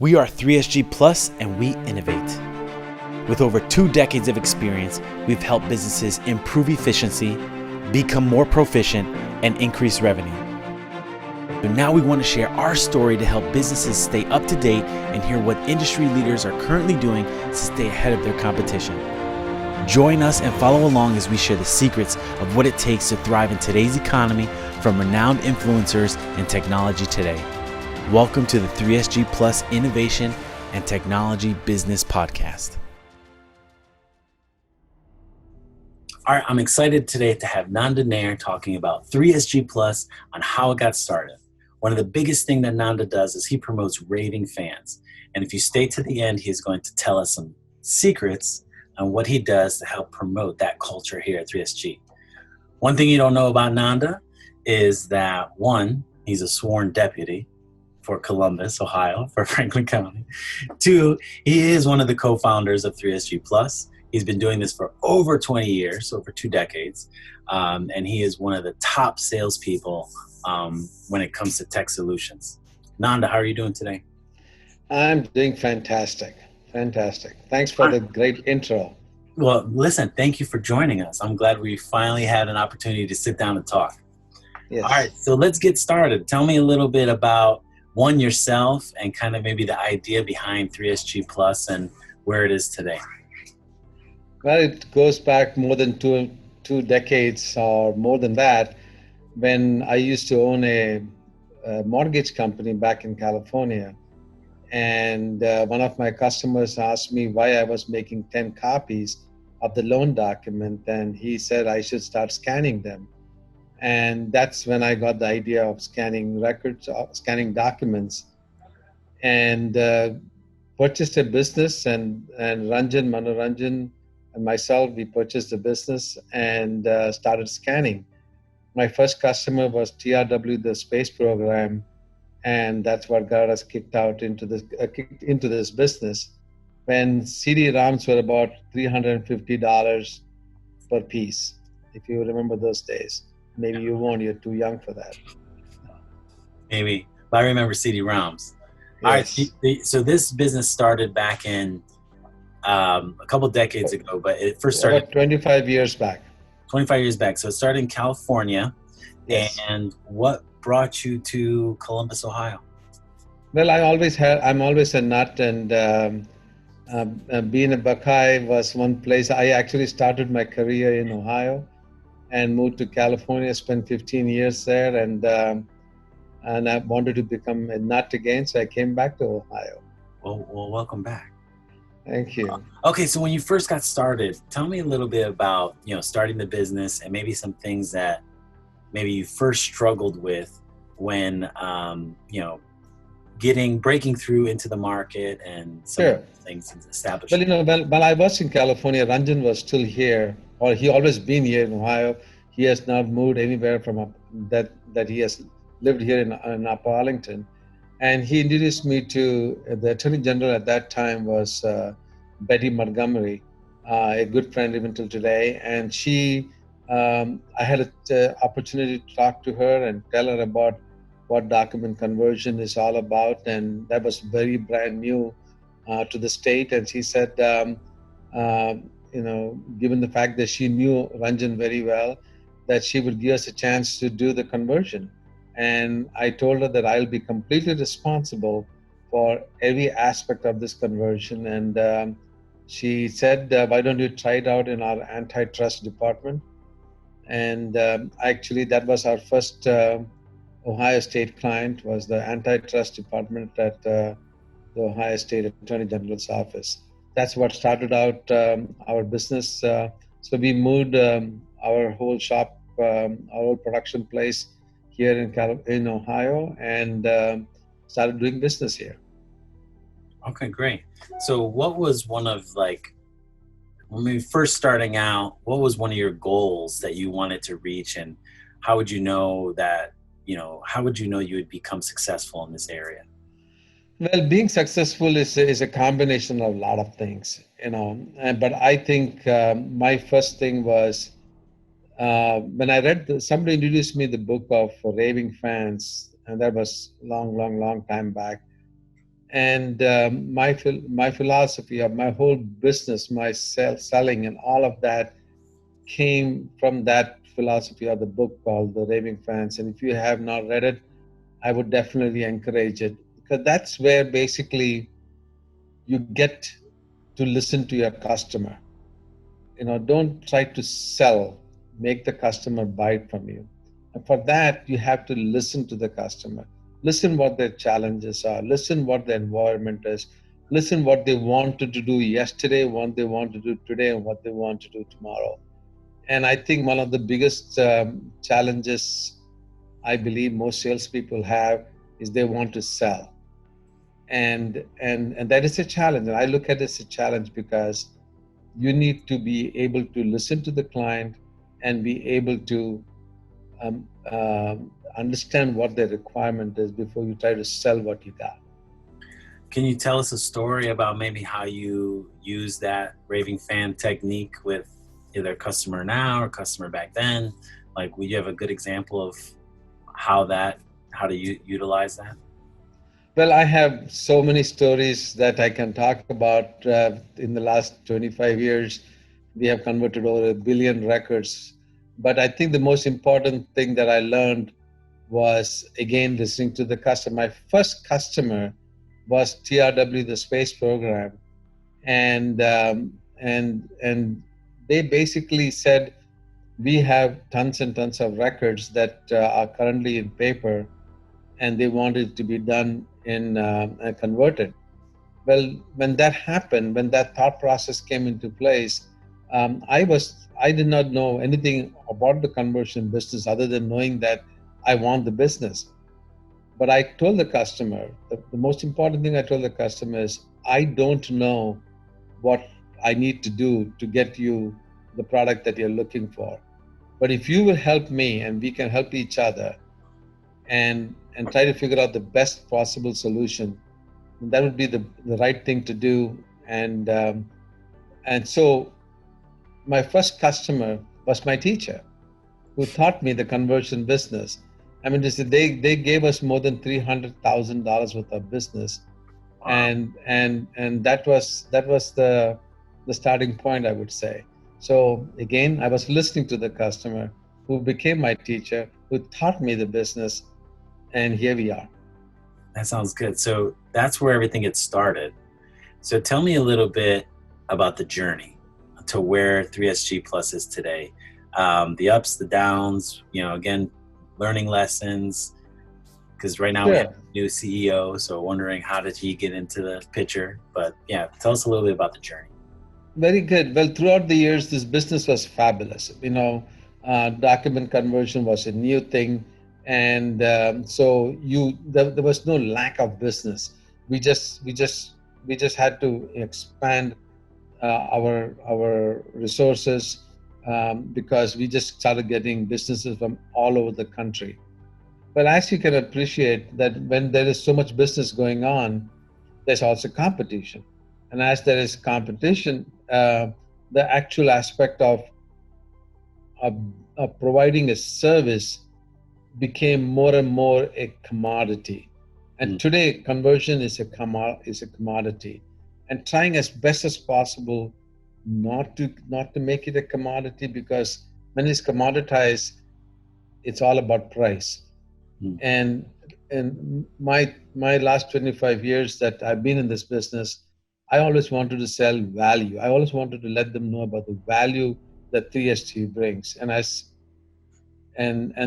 We are 3SG Plus and we innovate. With over 2 decades of experience, we've helped businesses improve efficiency, become more proficient, and increase revenue. So now we want to share our story to help businesses stay up to date and hear what industry leaders are currently doing to stay ahead of their competition. Join us and follow along as we share the secrets of what it takes to thrive in today's economy from renowned influencers in technology today. Welcome to the 3SG Plus Innovation and Technology Business Podcast. All right, I'm excited today to have Nanda Nair talking about 3SG Plus on how it got started. One of the biggest things that Nanda does is he promotes Raving Fans. And if you stay to the end, he's going to tell us some secrets on what he does to help promote that culture here at 3SG. One thing you don't know about Nanda is that, one, he's a sworn deputy for Columbus, Ohio, for Franklin County. 2, he is one of the co-founders of 3SG Plus. He's been doing this for over 20 years, over 2 decades, and he is one of the top salespeople when it comes to tech solutions. Nanda, how are you doing today? I'm doing fantastic. Fantastic. Thanks for the great intro. Well, listen, thank you for joining us. I'm glad we finally had an opportunity to sit down and talk. Yes. All right, so let's get started. Tell me a little bit about, one, yourself and kind of maybe the idea behind 3SG Plus and where it is today. Well, it goes back more than two decades or more than that, when I used to own a mortgage company back in California. And one of my customers asked me why I was making 10 copies of the loan document. And he said I should start scanning them. And that's when I got the idea of scanning records, scanning documents, and purchased a business. And Ranjan Manoranjan and myself, we purchased the business and started scanning. My first customer was TRW, the space program, and that's what got us kicked into this business. When CD-ROMs were about $350 per piece, if you remember those days. Maybe you won't, you're too young for that. Maybe, but I remember CD-ROMs. Yes. All right, so this business started back in a couple decades ago, but it first started about 25 years back. 25 years back. So it started in California. Yes. And what brought you to Columbus, Ohio? Well, I'm always a nut, and being a Buckeye was one place. I actually started my career in Ohio and moved to California, spent 15 years there, and I wanted to become a nut again, so I came back to Ohio. Well, welcome back. Thank you. Okay, so when you first got started, tell me a little bit about, starting the business and maybe some things that maybe you first struggled with when, breaking through into the market and some Sure. things established. Well, while I was in California, Ranjan was still here, or he always been here in Ohio. He has not moved anywhere from that he has lived here in Upper Arlington. And he introduced me to the Attorney General at that time was Betty Montgomery, a good friend even till today. And I had an opportunity to talk to her and tell her about what document conversion is all about. And that was very brand new to the state. And she said, given the fact that she knew Ranjan very well, that she would give us a chance to do the conversion. And I told her that I'll be completely responsible for every aspect of this conversion. And she said, why don't you try it out in our antitrust department? And actually, that was our first Ohio State client, was the antitrust department at the Ohio State Attorney General's office. That's what started out our business. So we moved our whole shop, our whole production place here in Ohio, and started doing business here. Okay, great. So what was one of, when we first starting out, what was one of your goals that you wanted to reach, and how would you know that, how would you know you would become successful in this area? Well, being successful is a combination of a lot of things, but I think my first thing was when I read, somebody introduced me the book of Raving Fans, and that was long time back. And my philosophy of my whole business, my selling and all of that came from that philosophy of the book called The Raving Fans. And if you have not read it, I would definitely encourage it, because that's where basically you get to listen to your customer. Don't try to sell, make the customer buy it from you. And for that, you have to listen to the customer. Listen what their challenges are, listen what the environment is, listen what they wanted to do yesterday, what they want to do today, and what they want to do tomorrow. And I think one of the biggest challenges I believe most salespeople have is they want to sell, and that is a challenge. And I look at it as a challenge because you need to be able to listen to the client and be able to understand what their requirement is before you try to sell what you got. Can you tell us a story about maybe how you use that raving fan technique with either customer now or customer back then? Like, would you have a good example of how to utilize that? Well, I have so many stories that I can talk about. In the last 25 years, we have converted over 1 billion records. But I think the most important thing that I learned was, again, listening to the customer. My first customer was TRW, the space program, and they basically said, we have tons and tons of records that are currently in paper, and they wanted it to be done in converted. Well, when that happened, when that thought process came into place, I did not know anything about the conversion business other than knowing that I want the business. But I told the customer, the most important thing I told the customer is, I don't know what I need to do to get you the product that you're looking for. But if you will help me and we can help each other and try to figure out the best possible solution, that would be the right thing to do. And so my first customer was my teacher, who taught me the conversion business. I mean, they gave us more than $300,000 worth of business, Wow. and that was the starting point, I would say. So again, I was listening to the customer, who became my teacher, who taught me the business, and here we are. That sounds good. So that's where everything gets started. So tell me a little bit about the journey to where 3SG Plus is today. The ups, the downs, again, learning lessons, because right now we have Sure. a new CEO. So wondering, how did he get into the picture? But yeah, tell us a little bit about the journey. Very good. Well, throughout the years, this business was fabulous. Document conversion was a new thing, and so there was no lack of business. We just had to expand our resources, because we just started getting businesses from all over the country. But as you can appreciate, that when there is so much business going on, there's also competition. And as there is competition, the actual aspect of, of providing a service became more and more a commodity. And Mm. today, conversion is a commodity. And trying as best as possible not to make it a commodity, because when it's commoditized, it's all about price. Mm. And and my last 25 years that I've been in this business, I always wanted to sell value. I always wanted to let them know about the value that 3ST brings. And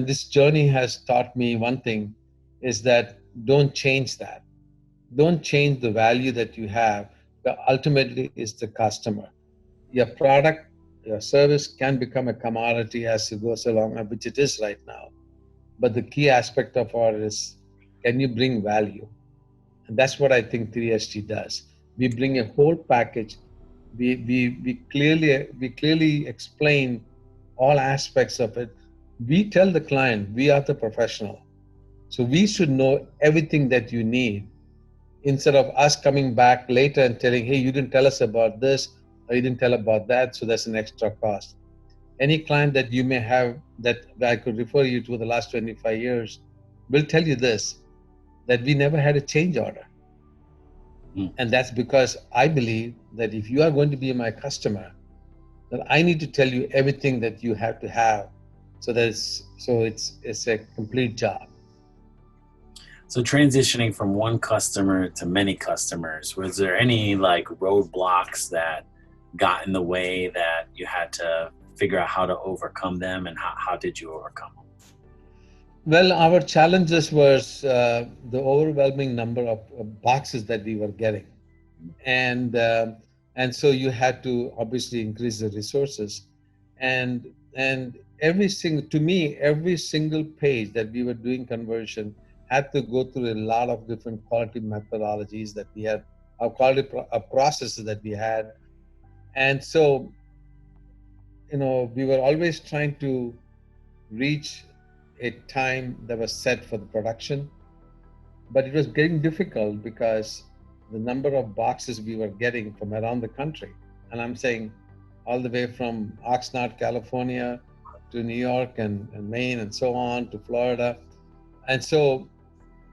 this journey has taught me one thing, is that don't change that. Don't change the value that you have. But ultimately is the customer. Your product, your service can become a commodity as it goes along, which it is right now. But the key aspect of our is, can you bring value? And that's what I think 3ST does. We bring a whole package. We clearly explain all aspects of it. We tell the client, we are the professional. So we should know everything that you need, instead of us coming back later and telling, hey, you didn't tell us about this, or you didn't tell about that, so that's an extra cost. Any client that you may have that I could refer you to the last 25 years will tell you this, that we never had a change order. Mm. And that's because I believe that if you are going to be my customer, then I need to tell you everything that you have to have, so it's a complete job. So transitioning from one customer to many customers, was there any like roadblocks that got in the way that you had to figure out how to overcome them, and how did you overcome them? Well, our challenges was the overwhelming number of boxes that we were getting, and and so you had to obviously increase the resources, and every single page that we were doing conversion had to go through a lot of different quality methodologies that we had, our processes that we had, and so we were always trying to reach a time that was set for the production, but it was getting difficult because the number of boxes we were getting from around the country, and I'm saying all the way from Oxnard, California, to New York and Maine, and so on to Florida. And so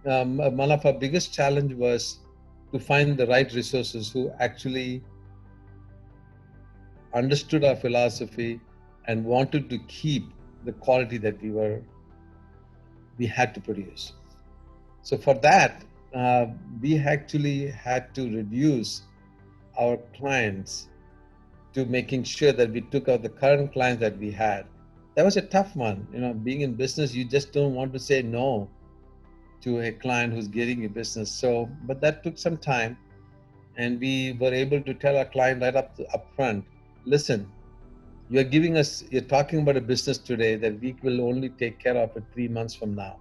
one of our biggest challenge was to find the right resources who actually understood our philosophy and wanted to keep the quality that we had to produce. So for that, we actually had to reduce our clients to making sure that we took out the current clients that we had. That was a tough one. Being in business, you just don't want to say no to a client who's getting you business. So, but that took some time, and we were able to tell our client right up front, listen, you're talking about a business today that we will only take care of it 3 months from now.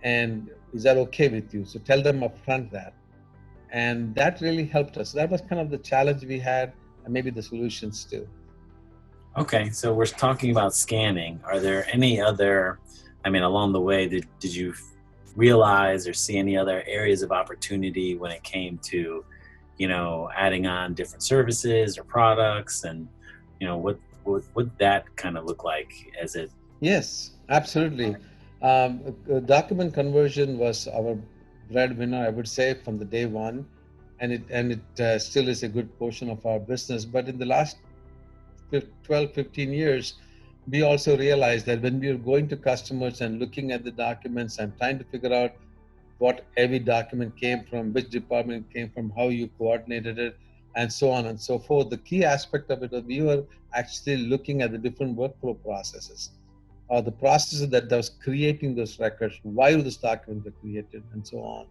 And is that okay with you? So tell them upfront that. And that really helped us. That was kind of the challenge we had, and maybe the solutions too. Okay, so we're talking about scanning. Are there any other, I mean, along the way, did you realize or see any other areas of opportunity when it came to, adding on different services or products, and, what that kind of look like as it. Yes, absolutely. Document conversion was our breadwinner, I would say, from the day one, and it still is a good portion of our business. But in the last 12, 15 years, we also realized that when we were going to customers and looking at the documents and trying to figure out what every document came from, which department it came from, how you coordinated it, and so on and so forth. The key aspect of it was we were actually looking at the different workflow processes, or the processes that was creating those records, why those documents were created, and so on.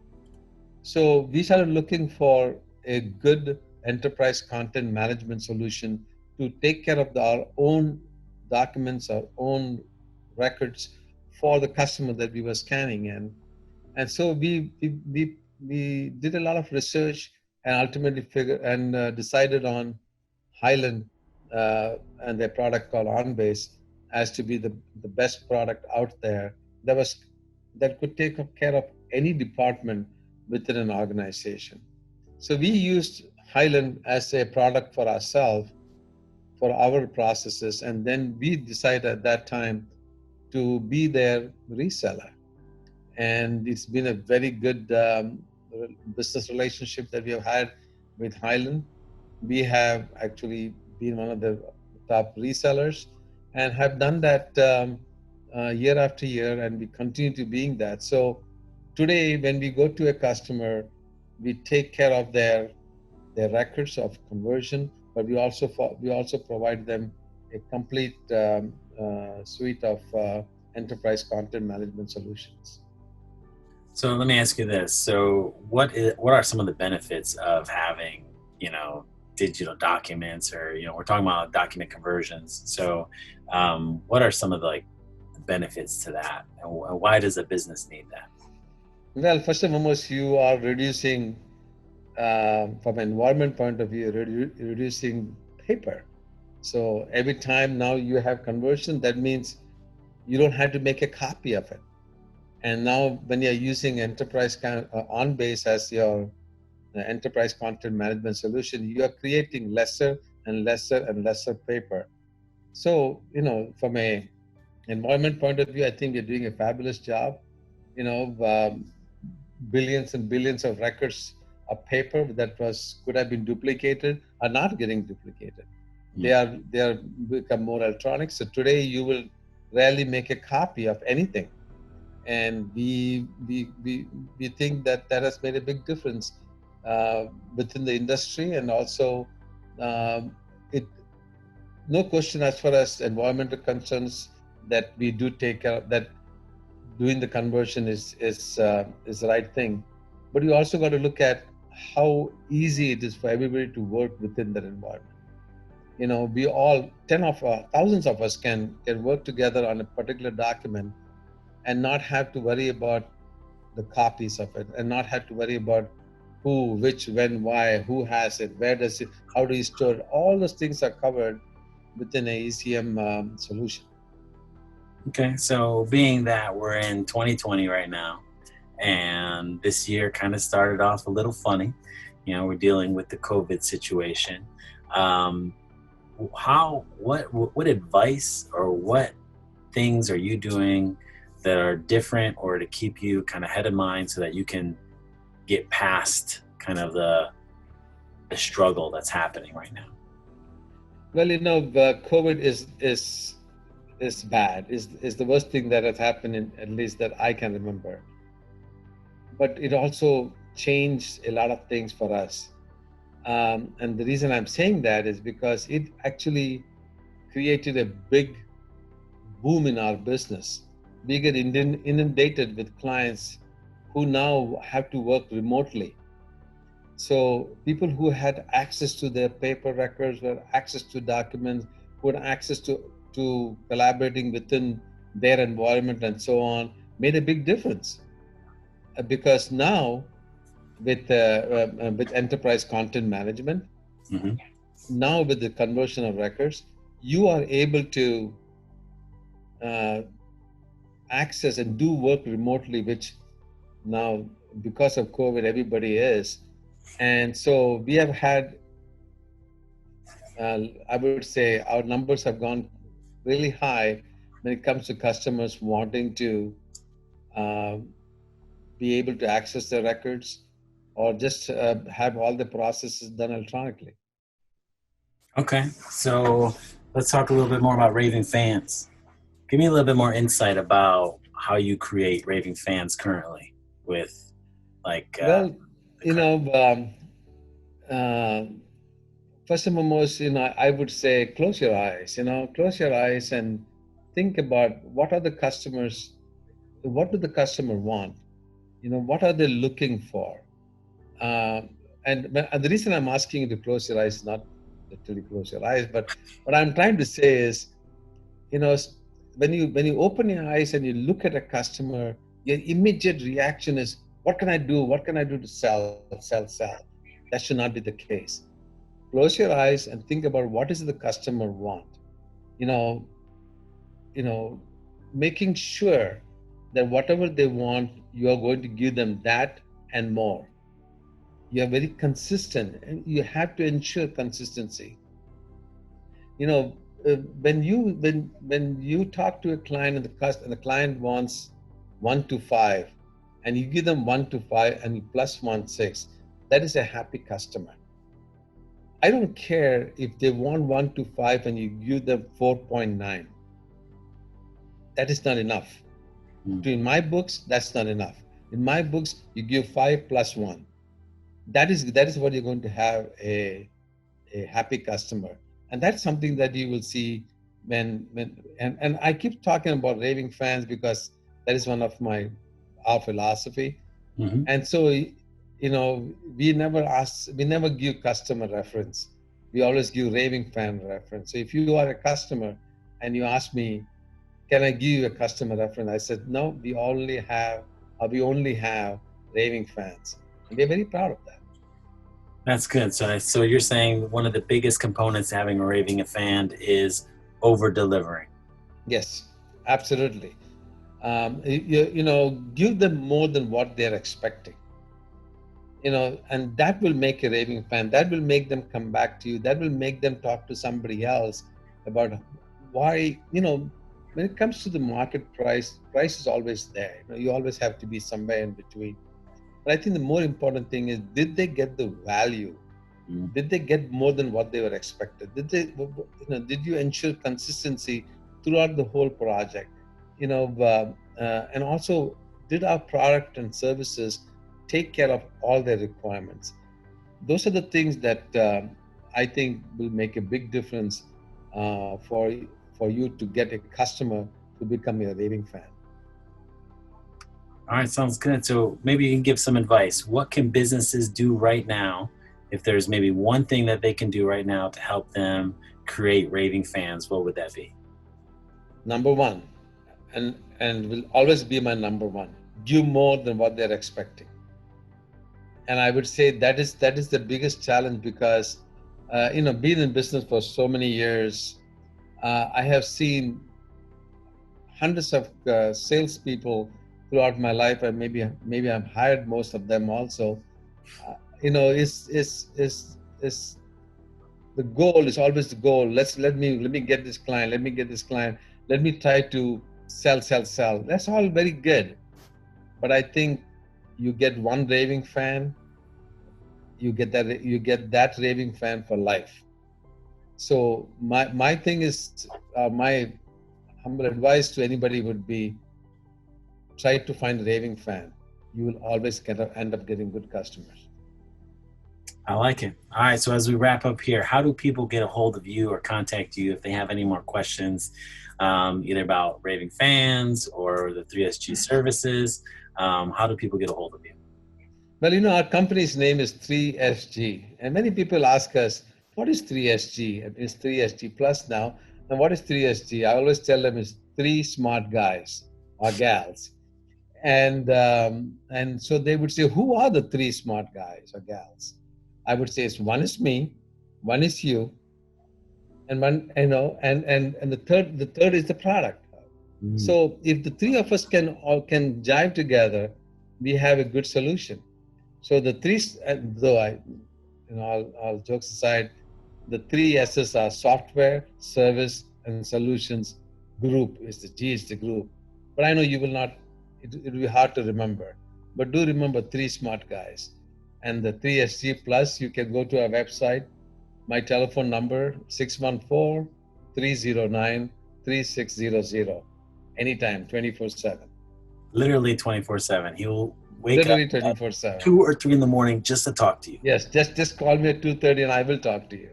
So we started looking for a good enterprise content management solution to take care of our own documents, our own records for the customer that we were scanning. And so we did a lot of research and ultimately decided on Highland and their product called OnBase as to be the best product out there that could take care of any department within an organization. So we used Highland as a product for ourselves for our processes, and then we decided at that time to be their reseller. And it's been a very good business relationship that we have had with Highland. We have actually been one of the top resellers and have done that year after year, and we continue to being that. So today, when we go to a customer, we take care of their records of conversion, but we also provide them a complete suite of enterprise content management solutions. So let me ask you this. So what are some of the benefits of having, digital documents, or, we're talking about document conversions. So what are some of the like benefits to that? And why does a business need that? Well, first and foremost, you are reducing, from an environment point of view, reducing paper. So every time now you have conversion, that means you don't have to make a copy of it. And now, when you're using OnBase as your enterprise content management solution, you are creating lesser and lesser and lesser paper. So, from a environment point of view, I think we're doing a fabulous job. You know, billions and billions of records a paper that was could have been duplicated are not getting duplicated. Mm. They are become more electronic. So today you will rarely make a copy of anything, and we think that that has made a big difference within the industry, and also it no question as far as environmental concerns that we do take care of, that doing the conversion is the right thing, but you also got to look at how easy it is for everybody to work within that environment. You know, we all thousands of us can work together on a particular document and not have to worry about the copies of it, and not have to worry about who, which, when, why, who has it, where does it, how do you store it. All those things are covered within a ECM solution. Okay, so being that we're in 2020 right now, and this year kind of started off a little funny, you know, we're dealing with the COVID situation. Um, what advice or what things are you doing that are different or to keep you kind of head of mind so that you can get past kind of the struggle that's happening right now? Well, you know, COVID is bad. Is the worst thing that has happened in at least that I can remember. But it also changed a lot of things for us. And the reason I'm saying that is because it actually created a big boom in our business. We get inundated with clients who now have to work remotely. So people who had access to their paper records, who had access to documents, who had access to collaborating within their environment and so on, made a big difference. Because now with enterprise content management, Mm-hmm. now with the conversion of records, you are able to uh, access and do work remotely, which now because of COVID everybody is. And so we have had I would say our numbers have gone really high when it comes to customers wanting to uh, be able to access their records or just have all the processes done electronically. Okay, so let's talk a little bit more about Raving Fans. Give me a little bit more insight about how you create Raving Fans currently with like Well, the you current. know, uh, first and foremost, you know, I would say close your eyes, close your eyes and think about what do the customer want? What are they looking for? Um, and the reason I'm asking you to close your eyes, not literally close your eyes, but what I'm trying to say is, you know, when you open your eyes and you look at a customer, your immediate reaction is, what can I do? What can I do to sell? That should not be the case. Close your eyes and think about what does the customer want. You know, making sure that whatever they want, you are going to give them that and more. You are very consistent, and you have to ensure consistency. You know, when you talk to a client and the client wants 1 to 5, and you give them 1 to 5 and you plus 1 6, that is a happy customer. I don't care if they want 1 to 5 and you give them 4.9. That is not enough. Mm. In my books, that's not enough. In my books, you give 5 plus 1. That is what you're going to have a happy customer, and that's something that you will see and I keep talking about raving fans because that is one of our philosophy. Mm-hmm. And so, we never give customer reference. We always give raving fan reference. So if you are a customer and you ask me, can I give you a customer reference? I said, no, we only have raving fans. And we're very proud of that. That's good. So you're saying one of the biggest components to having a Raving fan is over delivering. Yes, absolutely. Give them more than what they're expecting. And that will make a raving fan. That will make them come back to you. That will make them talk to somebody else about why. When it comes to the market price is always there. You always have to be somewhere in between. But I think the more important thing is, did they get the value? Mm. Did they get more than what they were expected? Did they, did you ensure consistency throughout the whole project? And also, did our product and services take care of all their requirements? Those are the things that I think will make a big difference for you to get a customer to become a raving fan. All right, sounds good. So maybe you can give some advice. What can businesses do right now? If there's maybe one thing that they can do right now to help them create raving fans, what would that be? Number one, and will always be my number one, give more than what they're expecting. And I would say that is the biggest challenge, because being in business for so many years, I have seen hundreds of salespeople throughout my life, and maybe I've hired most of them also. Is the goal is always the goal. Let me get this client. Let me get this client. Let me try to sell. That's all very good, but I think you get one raving fan, you get that raving fan for life. So my thing is, my humble advice to anybody would be, try to find a raving fan. You will always end up getting good customers. I like it. All right. So as we wrap up here, how do people get a hold of you or contact you if they have any more questions, either about raving fans or the 3SG services? How do people get a hold of you? Well, our company's name is 3SG, and many people ask us, what is 3SG? It's 3SG Plus now. And what is 3SG? I always tell them it's three smart guys or gals. And so they would say, who are the three smart guys or gals? I would say, it's one is me, one is you, and one, and the third is the product. Mm. So if the three of us can jive together, we have a good solution. So the three, though all jokes aside, the three S's are software, service, and solutions. Group is the G is the group. But I know you will not. It will be hard to remember. But do remember three smart guys, and the 3SG Plus. You can go to our website. My telephone number 614-309-3600. Anytime, 24/7. Literally 24/7. He will wake up Literally at 24/7. 2 or 3 in the morning just to talk to you. Yes, just call me at 2:30 and I will talk to you.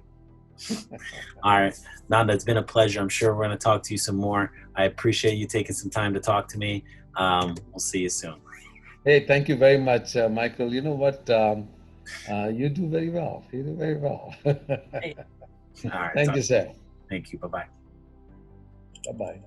All right, Nanda, it's been a pleasure. I'm sure we're going to talk to you some more. I appreciate you taking some time to talk to me. We'll see you soon. Hey, thank you very much, Michael. You know what? You do very well. You do very well. Hey. All right, Thank you, sir. thank you. Bye bye. Bye bye.